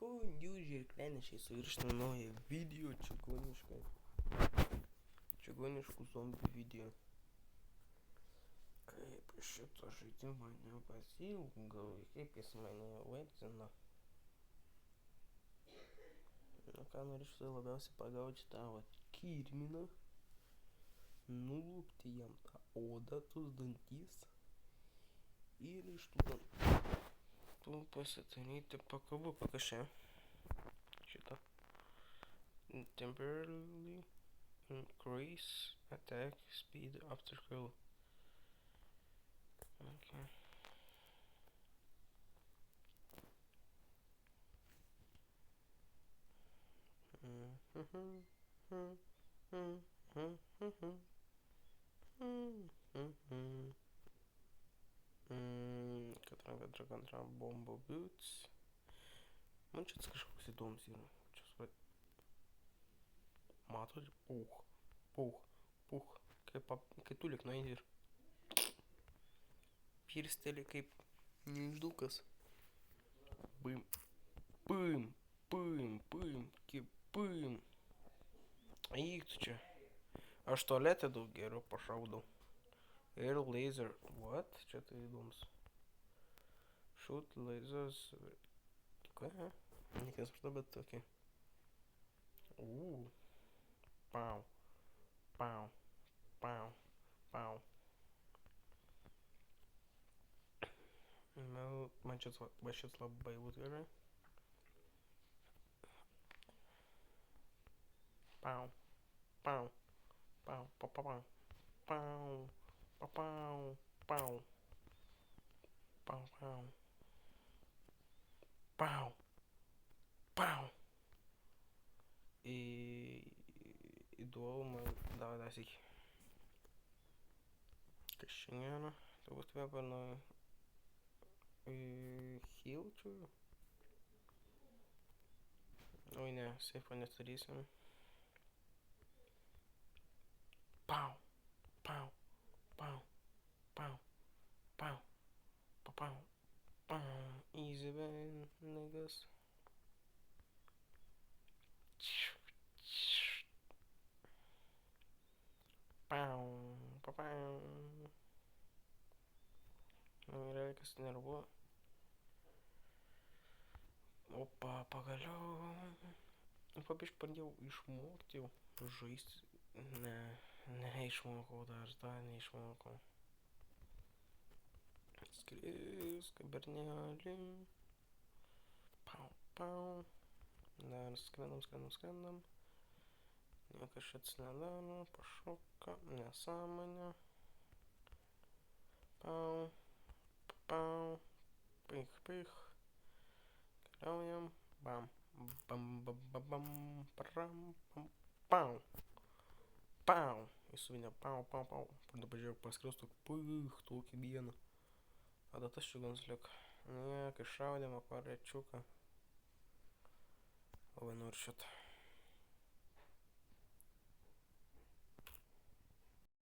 Koндюжі кляніші совершенно новое видео чугунишку зомби видео. Kaip šito žaidimo nepasiilgau, kaip jis mane vaidzino. Nu ką norėčiau labiausiai pagauti tą kirminą, nulupti jam tą odą, tus dantis ir iš tų pasidaryti pakabuką kažką. Šitą. Temporarily increase attack speed after kill. Okay. Конtra bombo boots. Man čia kažkoks įdomus yra. Čia suvat. Matot, puch. Kai tu lik nueini ir pirsteli kaip neišdukas. Pim. Eik tu čia. Aš tualete daug geriau pašaudau. Air laser. What? Čia tai įdomus. Shoot lasers. Ką? Niekas užta, bet tokie. Pau. Man čia šis labai būt gerai. Pau. Įduodu man dar sėki. Kas šiandieną? Turbūt vebano hilčių. Oi ne, seifo neturysim. Pau. Easy man, niggas. Pau. Reikas nervuo. Opa, pagaliau. Pabiškai pradėjau išmokti jau žaisti. Neišmokau dar neišmokau. Skrisk, bernelį. Pau. Dar skrendam. Niekas šits nedaro. Pašoka. Nesąmonė. Pau. Pich. Keliaujam. Bam. Pau. Įsuvinė. Pau. Pradė pažiūrėk paskriaus tokį vieną. Tada tas čiuguns lik. Kai šaudėm aparėčiuką. Labai noriu šitą.